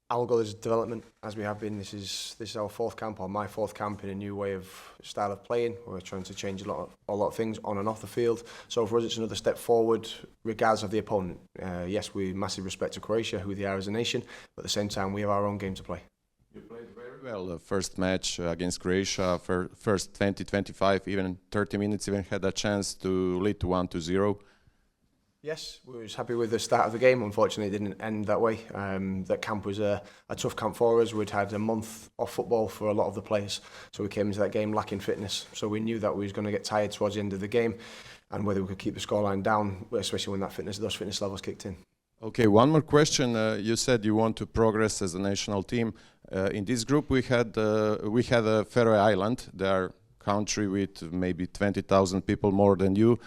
Our goal is development, as we have been. This is our fourth camp, or my fourth camp, in a new way of style of playing. We're trying to change a lot of things on and off the field. So for us, it's another step forward, regardless of the opponent. Yes, we massive respect to Croatia, who they are as a nation, but at the same time, we have our own game to play. You played very well the first match against Croatia. First 20, 25, even 30 minutes, even had a chance to lead to 1-0. Yes, we was happy with the start of the game. Unfortunately, it didn't end that way. That camp was a tough camp for us. We'd had a month off football for a lot of the players, so we came into that game lacking fitness. So we knew that we was going to get tired towards the end of the game, and whether we could keep the scoreline down, especially when those fitness levels kicked in. Okay, one more question. You said you want to progress as a national team. In this group, we had a Faroe Island. They are a country with maybe 20,000 people more than you.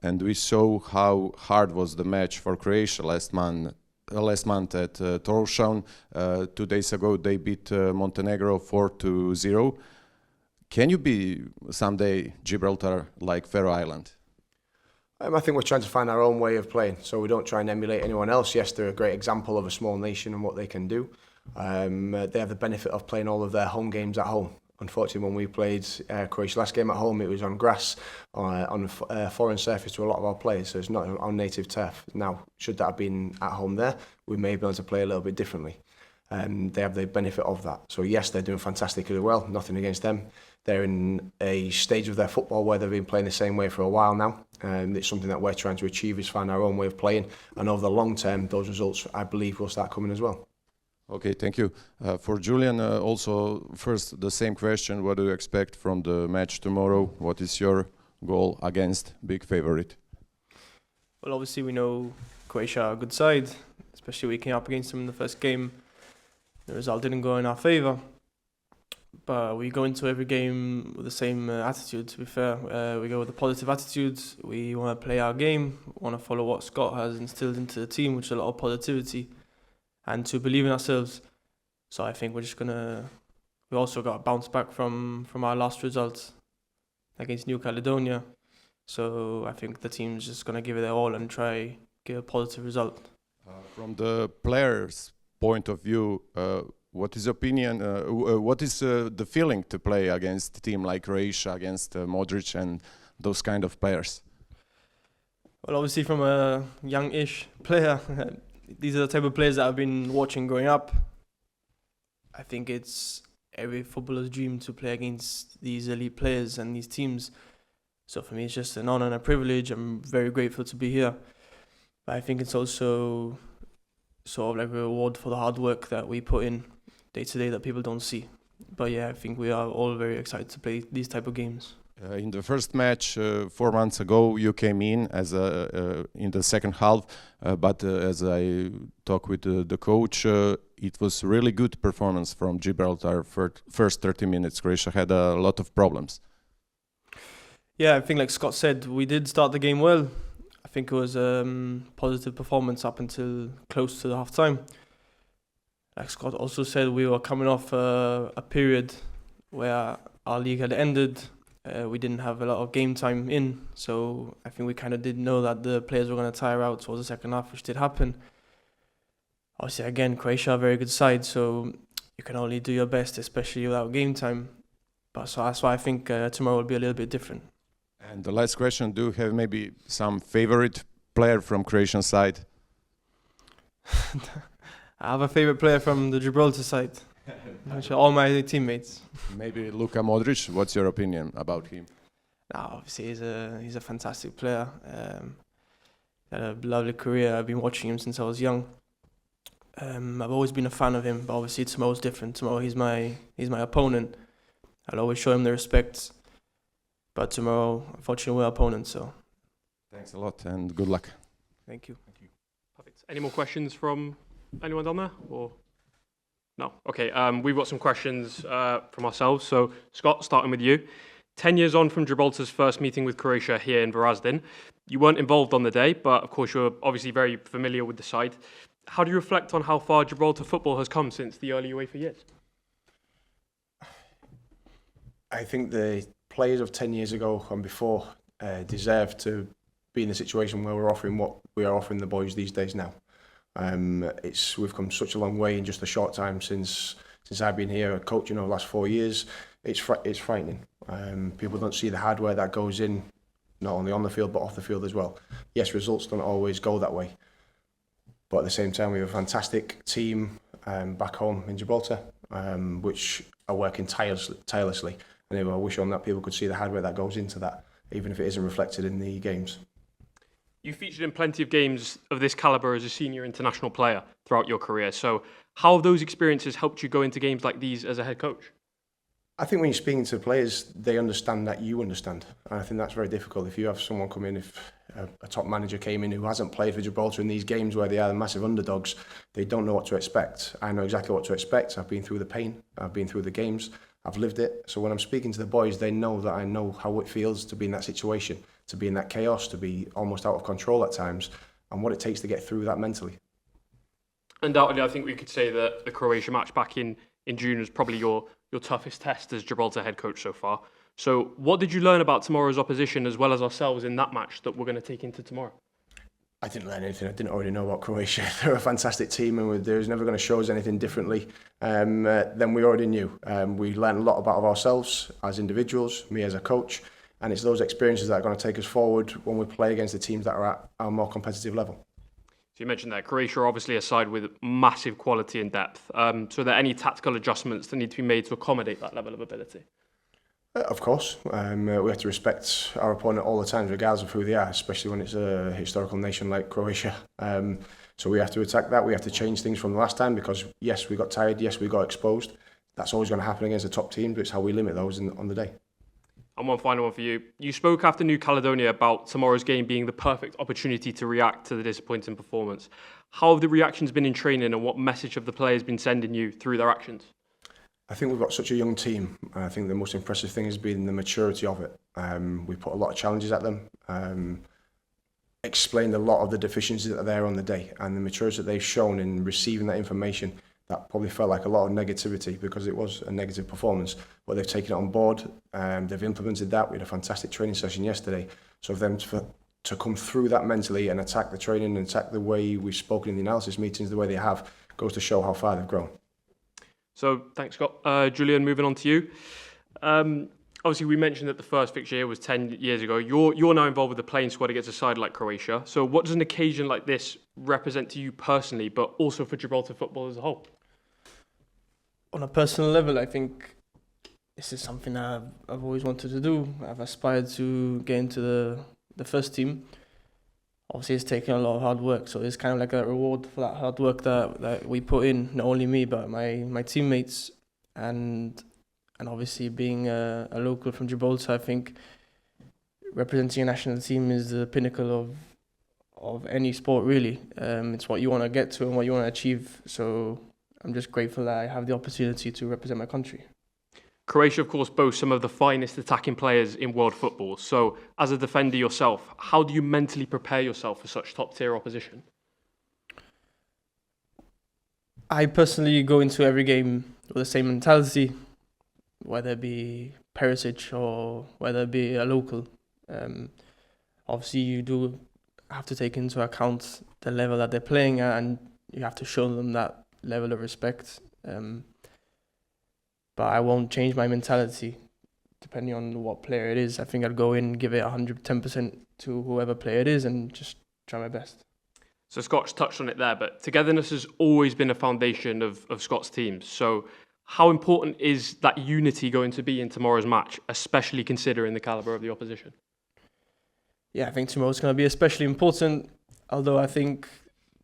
And we saw how hard was the match for Croatia last month at Torshavn. 2 days ago, they beat Montenegro 4-0. Can you be someday Gibraltar like Faroe Island? I think we're trying to find our own way of playing, so we don't try and emulate anyone else. Yes, they're a great example of a small nation and what they can do. They have the benefit of playing all of their home games at home. Unfortunately, when we played Croatia's last game at home, it was on grass, on a foreign surface to a lot of our players, so it's not on native turf. Now, should that have been at home there, we may be able to play a little bit differently. They have the benefit of that. So yes, they're doing fantastically well, nothing against them. They're in a stage of their football where they've been playing the same way for a while now. It's something that we're trying to achieve, is find our own way of playing. And over the long term, those results, I believe, will start coming as well. Okay, thank you. For Julian, also, first, the same question. What do you expect from the match tomorrow? What is your goal against big favorite? Well, obviously, we know Croatia are a good side, especially we came up against them in the first game. The result didn't go in our favour. But we go into every game with the same attitude, to be fair. We go with a positive attitude. We want to play our game. We want to follow what Scott has instilled into the team, which is a lot of positivity, and to believe in ourselves. So I think we also got a bounce back from our last result against New Caledonia. So I think the team's just going to give it their all and try get a positive result. From the players' point of view, what is opinion? What is the feeling to play against a team like Croatia, against Modric and those kind of players? Well, obviously from a young-ish player, these are the type of players that I've been watching growing up. I think it's every footballer's dream to play against these elite players and these teams. So for me, it's just an honor and a privilege. I'm very grateful to be here. But I think it's also sort of like a reward for the hard work that we put in day to day that people don't see. But yeah, I think we are all very excited to play these type of games. In the first match 4 months ago, you came in as in the second half, but as I talked with the coach, it was really good performance from Gibraltar for first 30 minutes. Croatia had a lot of problems. Yeah, I think like Scott said, we did start the game well. I think it was a positive performance up until close to the half time. Like Scott also said, we were coming off a period where our league had ended. We didn't have a lot of game time in, so I think we kind of did know that the players were going to tire out towards the second half, which did happen. Obviously, again, Croatia are a very good side, so you can only do your best, especially without game time. But so that's why I think tomorrow will be a little bit different. And the last question, do you have maybe some favorite player from Croatian side? I have a favorite player from the Gibraltar side, which are all my teammates. Maybe Luka Modric. What's your opinion about him? No, obviously he's a fantastic player. Had a lovely career. I've been watching him since I was young. I've always been a fan of him, but obviously tomorrow's different. Tomorrow he's my opponent. I'll always show him the respect. But tomorrow, unfortunately, we're opponents. So thanks a lot and good luck. Thank you. Perfect. Any more questions from anyone down there? Or no? Okay. We've got some questions from ourselves. So Scott, starting with you. 10 years on from Gibraltar's first meeting with Croatia here in Varazdin, you weren't involved on the day, but of course you're obviously very familiar with the side. How do you reflect on how far Gibraltar football has come since the early UEFA years? I think the players of 10 years ago and before deserve to be in the situation where we're offering what we are offering the boys these days now. We've come such a long way in just a short time since I've been here coaching over the last 4 years. It's frightening. People don't see the hard work that goes in, not only on the field but off the field as well. Yes, results don't always go that way, but at the same time we have a fantastic team back home in Gibraltar, which are working tirelessly. And I wish on that people could see the hard work that goes into that, even if it isn't reflected in the games. You featured in plenty of games of this calibre as a senior international player throughout your career. So how have those experiences helped you go into games like these as a head coach? I think when you're speaking to the players, they understand that you understand. And I think that's very difficult. If you have someone come in, if a top manager came in who hasn't played for Gibraltar in these games where they are the massive underdogs, they don't know what to expect. I know exactly what to expect. I've been through the pain. I've been through the games. I've lived it. So when I'm speaking to the boys, they know that I know how it feels to be in that situation, to be in that chaos, to be almost out of control at times, and what it takes to get through that mentally. Undoubtedly, I think we could say that the Croatia match back in June was probably your toughest test as Gibraltar head coach so far. So what did you learn about tomorrow's opposition as well as ourselves in that match that we're going to take into tomorrow? I didn't learn anything. I didn't already know about Croatia. They're a fantastic team and they're never going to show us anything differently than we already knew. We learned a lot about ourselves as individuals, me as a coach, and it's those experiences that are going to take us forward when we play against the teams that are at our more competitive level. So you mentioned that Croatia are obviously a side with massive quality and depth. So are there any tactical adjustments that need to be made to accommodate that level of ability? Of course, we have to respect our opponent all the time, regardless of who they are, especially when it's a historical nation like Croatia. So we have to attack that. We have to change things from the last time because, yes, we got tired. Yes, we got exposed. That's always going to happen against the top teams, but it's how we limit those on the day. And one final one for you. You spoke after New Caledonia about tomorrow's game being the perfect opportunity to react to the disappointing performance. How have the reactions been in training and what message have the players been sending you through their actions? I think we've got such a young team. I think the most impressive thing has been the maturity of it. We put a lot of challenges at them, explained a lot of the deficiencies that are there on the day, and the maturity that they've shown in receiving that information. That probably felt like a lot of negativity because it was a negative performance, but they've taken it on board. They've implemented that. We had a fantastic training session yesterday. So for them to come through that mentally and attack the training and attack the way we've spoken in the analysis meetings, the way they have, goes to show how far they've grown. So thanks, Scott. Julian, moving on to you. Obviously, we mentioned that the first fixture here was 10 years ago. You're now involved with the playing squad against a side like Croatia. So what does an occasion like this represent to you personally, but also for Gibraltar football as a whole? On a personal level, I think this is something I've always wanted to do. I've aspired to get into the first team. Obviously, it's taken a lot of hard work, so it's kind of like a reward for that hard work that we put in, not only me, but my teammates. And obviously, being a local from Gibraltar, I think representing a national team is the pinnacle of any sport, really. It's what you want to get to and what you want to achieve. So I'm just grateful that I have the opportunity to represent my country. Croatia, of course, boasts some of the finest attacking players in world football. So, as a defender yourself, how do you mentally prepare yourself for such top-tier opposition? I personally go into every game with the same mentality, whether it be Perisic or whether it be a local. Obviously, you do have to take into account the level that they're playing at, and you have to show them that level of respect. But I won't change my mentality depending on what player it is. I think I'd go in, give it 110% to whoever player it is and just try my best. So Scott's touched on it there, but togetherness has always been a foundation of Scott's teams. So how important is that unity going to be in tomorrow's match, especially considering the calibre of the opposition? Yeah, I think tomorrow's going to be especially important, although I think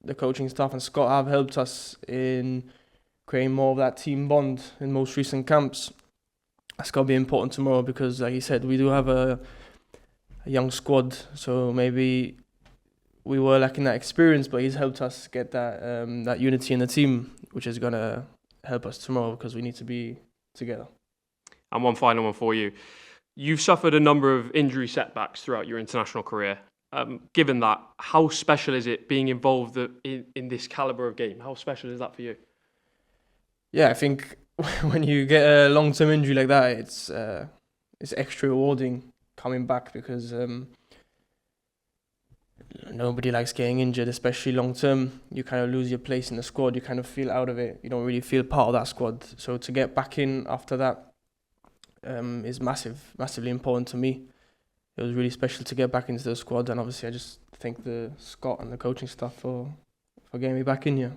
the coaching staff and Scott have helped us in creating more of that team bond in most recent camps. That's got to be important tomorrow because, like you said, we do have a young squad, so maybe we were lacking that experience, but he's helped us get that unity in the team, which is going to help us tomorrow because we need to be together. And one final one for you. You've suffered a number of injury setbacks throughout your international career. Given that, how special is it being involved in this calibre of game? How special is that for you? Yeah, I think when you get a long-term injury like that, it's extra rewarding coming back because nobody likes getting injured, especially long term. You kind of lose your place in the squad. You kind of feel out of it. You don't really feel part of that squad. So to get back in after that is massively important to me. It was really special to get back into the squad, and obviously I just thank the Scott and the coaching staff for getting me back in here.